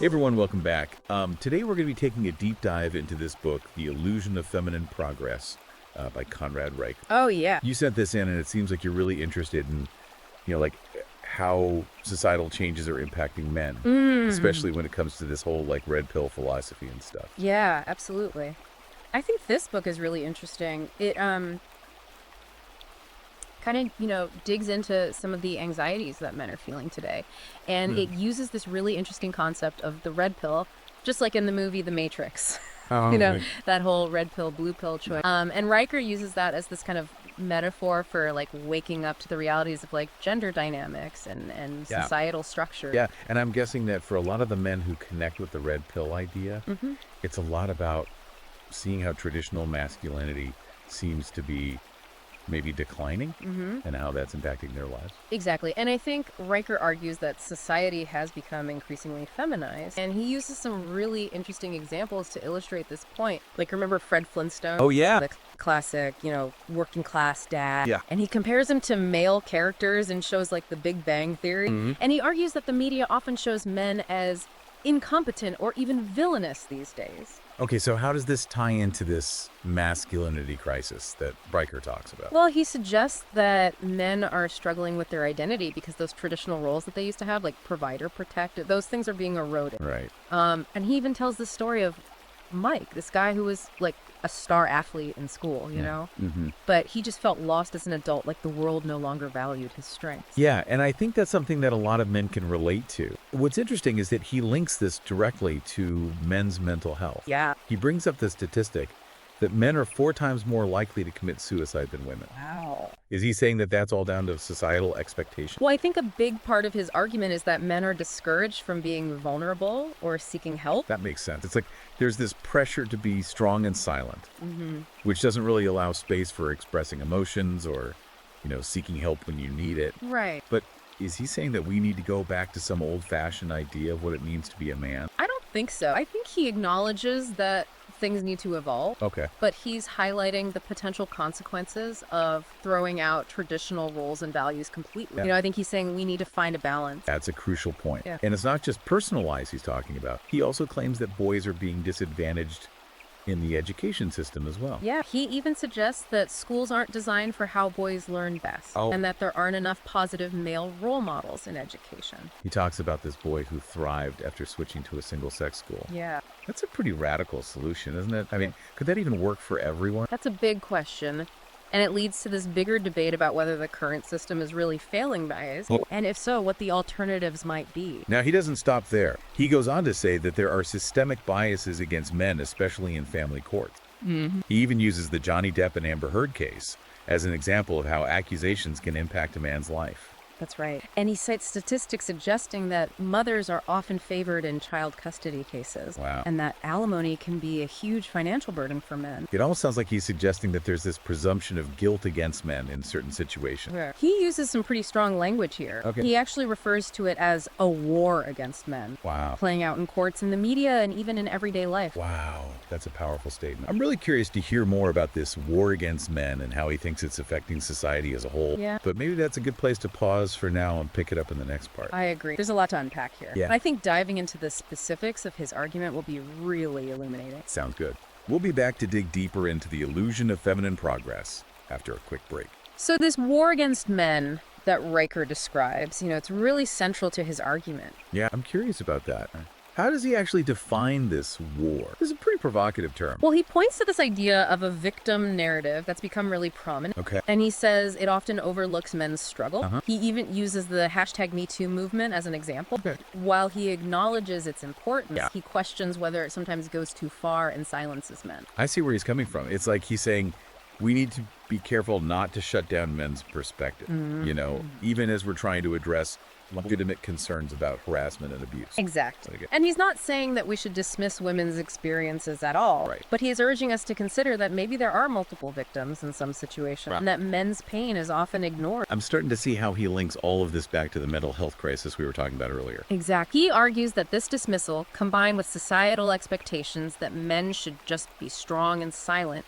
Hey everyone, welcome back. Today we're going to be taking a deep dive into this book, The Illusion of Feminine Progress, by Conrad Reicher. Oh, yeah. You sent this in, and it seems like you're really interested in, like how societal changes are impacting men, especially when it comes to this whole like red pill philosophy and stuff. Yeah, absolutely. I think this book is really interesting. It kind of, digs into some of the anxieties that men are feeling today. And it uses this really interesting concept of the red pill, just like in the movie The Matrix. Oh, right. That whole red pill, blue pill choice. And Riker uses that as this kind of metaphor for like waking up to the realities of like gender dynamics and Yeah. societal structure. Yeah, and I'm guessing that for a lot of the men who connect with the red pill idea, it's a lot about seeing how traditional masculinity seems to be maybe declining and how that's impacting their lives. Exactly. And I think Riker argues that society has become increasingly feminized. And he uses some really interesting examples to illustrate this point. Like, remember Fred Flintstone? Oh, yeah. The classic, working class dad. Yeah. And he compares him to male characters in shows like The Big Bang Theory. And he argues that the media often shows men as incompetent or even villainous these days. Okay, so how does this tie into this masculinity crisis that Riker talks about? Well, he suggests that men are struggling with their identity because those traditional roles that they used to have, like provider, protector, those things are being eroded. Right. And he even tells the story of Mike, this guy who was like a star athlete in school, but he just felt lost as an adult, like the world no longer valued his strengths. Yeah, and I think that's something that a lot of men can relate to. What's interesting is that he links this directly to men's mental health. Yeah. He brings up the statistic that men are 4 times more likely to commit suicide than women. Wow. Is he saying that that's all down to societal expectation? Well, I think a big part of his argument is that men are discouraged from being vulnerable or seeking help. That makes sense. It's like there's this pressure to be strong and silent, which doesn't really allow space for expressing emotions or, seeking help when you need it. Right. But is he saying that we need to go back to some old-fashioned idea of what it means to be a man? I don't think so. I think he acknowledges that things need to evolve. Okay. But he's highlighting the potential consequences of throwing out traditional roles and values completely. Yeah. I think he's saying we need to find a balance. That's a crucial point. Yeah. And it's not just personal lives he's talking about. He also claims that boys are being disadvantaged in the education system as well. Yeah, he even suggests that schools aren't designed for how boys learn best, Oh. and that there aren't enough positive male role models in education. He talks about this boy who thrived after switching to a single-sex school. Yeah, That's a pretty radical solution, isn't it? I mean, could that even work for everyone? that's a big question. And it leads to this bigger debate about whether the current system is really failing guys, and if so, what the alternatives might be. Now, he doesn't stop there. He goes on to say that there are systemic biases against men, especially in family courts. He even uses the Johnny Depp and Amber Heard case as an example of how accusations can impact a man's life. That's right. And he cites statistics suggesting that mothers are often favored in child custody cases. Wow. And that alimony can be a huge financial burden for men. It almost sounds like he's suggesting that there's this presumption of guilt against men in certain situations. He uses some pretty strong language here. Okay. He actually refers to it as a war against men, Wow. playing out in courts, in the media, and even in everyday life. Wow, that's a powerful statement. I'm really curious to hear more about this war against men and how he thinks it's affecting society as a whole. Yeah. But maybe that's a good place to pause for now and pick it up in the next part. I agree. There's a lot to unpack here. Yeah. I think diving into the specifics of his argument will be really illuminating. Sounds good. We'll be back to dig deeper into the illusion of feminine progress after a quick break. So this war against men that Riker describes, it's really central to his argument. Yeah, I'm curious about that. How does he actually define this war? This is a pretty provocative term. Well, he points to this idea of a victim narrative that's become really prominent. Okay. And he says it often overlooks men's struggle. Uh-huh. He even uses the hashtag #MeToo movement as an example. Okay. While he acknowledges its importance, Yeah. he questions whether it sometimes goes too far and silences men. I see where he's coming from. It's like he's saying we need to be careful not to shut down men's perspective, even as we're trying to address legitimate concerns about harassment and abuse. Exactly. Okay. And he's not saying that we should dismiss women's experiences at all. Right. But he is urging us to consider that maybe there are multiple victims in some situations, Right. and that men's pain is often ignored. I'm starting to see how he links all of this back to the mental health crisis we were talking about earlier. Exactly. He argues that this dismissal, combined with societal expectations that men should just be strong and silent,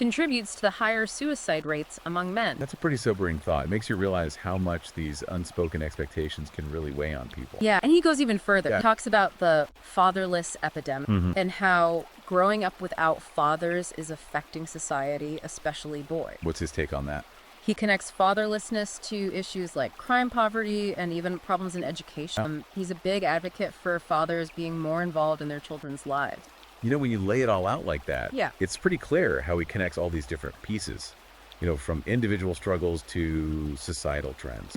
contributes to the higher suicide rates among men. That's a pretty sobering thought. It makes you realize how much these unspoken expectations can really weigh on people. Yeah, and he goes even further. Yeah. He talks about the fatherless epidemic and how growing up without fathers is affecting society, especially boys. What's his take on that? He connects fatherlessness to issues like crime, poverty, and even problems in education. He's a big advocate for fathers being more involved in their children's lives. You know, when you lay it all out like that, Yeah. it's pretty clear how he connects all these different pieces, you know, from individual struggles to societal trends.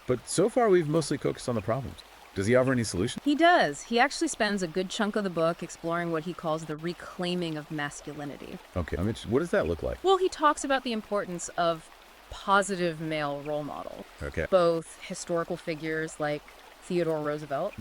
But so far, we've mostly focused on the problems. Does he offer any solutions? He does. He actually spends a good chunk of the book exploring what he calls the reclaiming of masculinity. Okay. I'm interested. What does that look like? Well, he talks about the importance of positive male role models, Okay. both historical figures like Theodore Roosevelt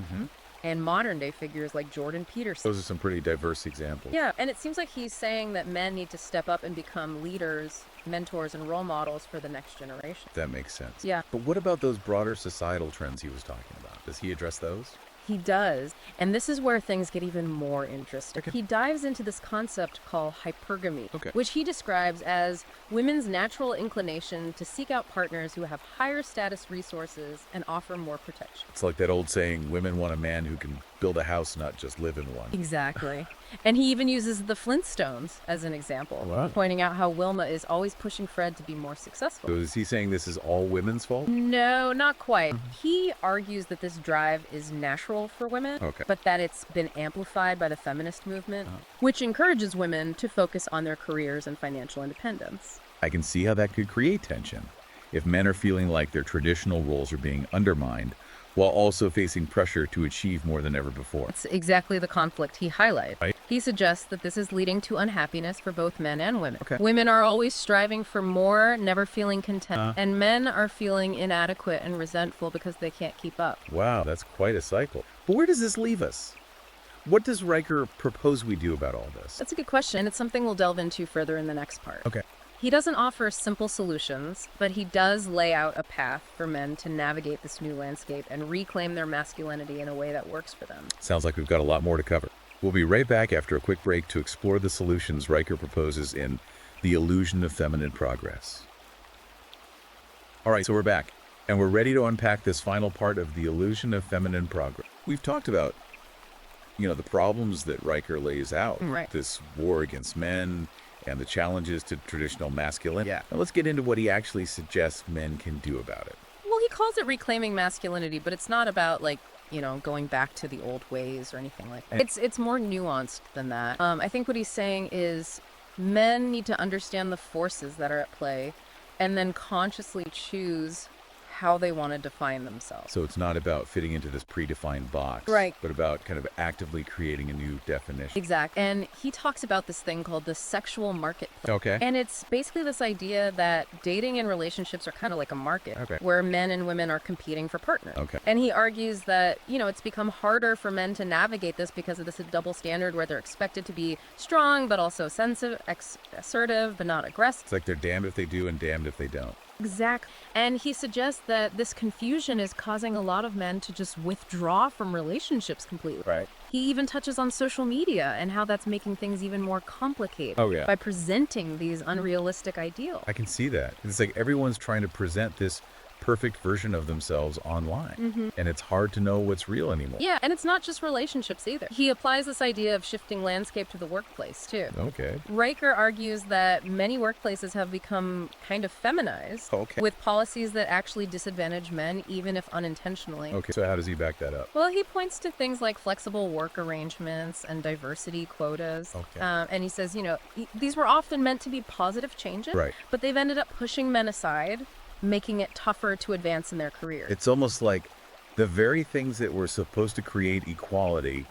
and modern day figures like Jordan Peterson. Those are some pretty diverse examples. Yeah, and it seems like he's saying that men need to step up and become leaders, mentors, and role models for the next generation. That makes sense. Yeah. But what about those broader societal trends he was talking about? Does he address those? He does, and this is where things get even more interesting. Okay. He dives into this concept called hypergamy, Okay. which he describes as women's natural inclination to seek out partners who have higher status resources and offer more protection. It's like that old saying, women want a man who can build a house, not just live in one. Exactly. And he even uses the Flintstones as an example, Wow. pointing out how Wilma is always pushing Fred to be more successful. So is he saying this is all women's fault? No, not quite. He argues that this drive is natural for women, Okay. but that it's been amplified by the feminist movement, which encourages women to focus on their careers and financial independence. I can see how that could create tension if men are feeling like their traditional roles are being undermined while also facing pressure to achieve more than ever before. It's exactly the conflict he highlights. Right. He suggests that this is leading to unhappiness for both men and women. Okay. Women are always striving for more, never feeling content, and men are feeling inadequate and resentful because they can't keep up. Wow, that's quite a cycle. But where does this leave us? What does Riker propose we do about all this? That's a good question, and it's something we'll delve into further in the next part. Okay. He doesn't offer simple solutions, but he does lay out a path for men to navigate this new landscape and reclaim their masculinity in a way that works for them. Sounds like we've got a lot more to cover. We'll be right back after a quick break to explore the solutions Riker proposes in The Illusion of Feminine Progress. All right, so we're back, and we're ready to unpack this final part of The Illusion of Feminine Progress. We've talked about, you know, the problems that Riker lays out. Right. This war against men and the challenges to traditional masculinity. Yeah. Now let's get into what he actually suggests men can do about it. Well, he calls it reclaiming masculinity, but it's not about, like, you know, going back to the old ways or anything like that. It's more nuanced than that. I think what he's saying is men need to understand the forces that are at play and then consciously choose how they want to define themselves. So it's not about fitting into this predefined box, Right. but about kind of actively creating a new definition. Exactly. And he talks about this thing called the sexual marketplace. Okay. And it's basically this idea that dating and relationships are kind of like a market Okay. where men and women are competing for partners. Okay. And he argues that, you know, it's become harder for men to navigate this because of this double standard where they're expected to be strong, but also sensitive, assertive, but not aggressive. It's like they're damned if they do and damned if they don't. Exactly. And he suggests that this confusion is causing a lot of men to just withdraw from relationships completely. Right. He even touches on social media and how that's making things even more complicated Oh, yeah. by presenting these unrealistic ideals. I can see that. It's like everyone's trying to present this perfect version of themselves online, and it's hard to know what's real anymore. Yeah, and it's not just relationships either. He applies this idea of shifting landscape to the workplace too. Okay. Riker argues that many workplaces have become kind of feminized Okay. with policies that actually disadvantage men, even if unintentionally. Okay. So how does he back that up? Well, he points to things like flexible work arrangements and diversity quotas. Okay. And he says, you know, these were often meant to be positive changes, Right. but they've ended up pushing men aside, making it tougher to advance in their career. It's almost like the very things that were supposed to create equality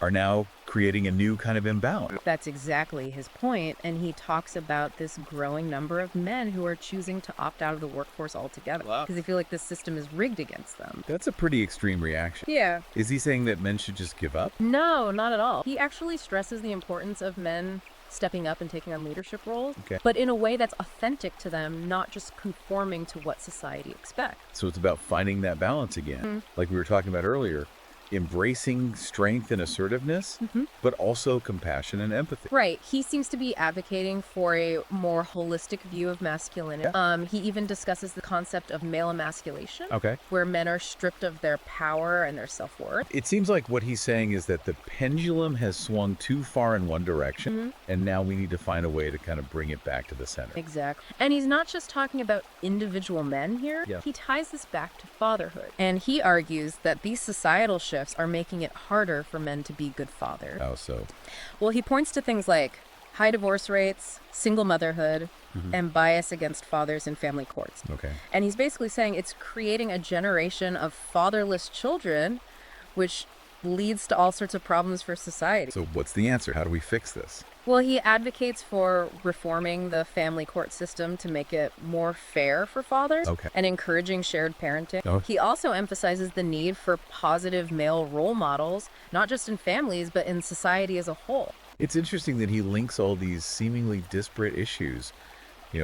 are now creating a new kind of imbalance. That's exactly his point, and he talks about this growing number of men who are choosing to opt out of the workforce altogether Wow. because they feel like this system is rigged against them. That's a pretty extreme reaction. Yeah. Is he saying that men should just give up? No, not at all. He actually stresses the importance of men stepping up and taking on leadership roles, Okay. but in a way that's authentic to them, not just conforming to what society expects. So it's about finding that balance again. Like we were talking about earlier, embracing strength and assertiveness, but also compassion and empathy. Right. He seems to be advocating for a more holistic view of masculinity. He even discusses the concept of male emasculation, Okay. where men are stripped of their power and their self-worth. It seems like what he's saying is that the pendulum has swung too far in one direction, and now we need to find a way to kind of bring it back to the center. Exactly. And he's not just talking about individual men here. Yeah. He ties this back to fatherhood. And he argues that these societal shifts are making it harder for men to be good fathers. How so? Well, he points to things like high divorce rates, single motherhood, and bias against fathers in family courts. Okay. And he's basically saying it's creating a generation of fatherless children, which leads to all sorts of problems for society. So what's the answer? How do we fix this? Well, he advocates for reforming the family court system to make it more fair for fathers Okay. and encouraging shared parenting. Oh. He also emphasizes the need for positive male role models, not just in families, but in society as a whole. It's interesting that he links all these seemingly disparate issues,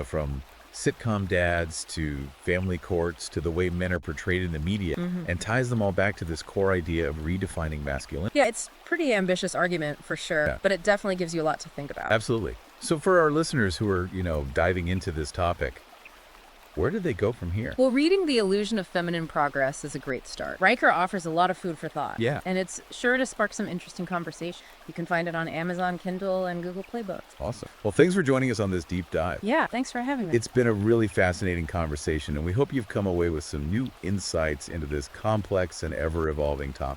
from sitcom dads to family courts to the way men are portrayed in the media, and ties them all back to this core idea of redefining masculinity. Yeah, it's a pretty ambitious argument for sure, Yeah. but it definitely gives you a lot to think about. Absolutely. So for our listeners who are, diving into this topic, where do they go from here? Well, reading The Illusion of Feminine Progress is a great start. Riker offers a lot of food for thought. Yeah. And it's sure to spark some interesting conversation. You can find it on Amazon Kindle and Google Play Books. Awesome. Well, thanks for joining us on this deep dive. Yeah, thanks for having me. It's been a really fascinating conversation, and we hope you've come away with some new insights into this complex and ever-evolving topic.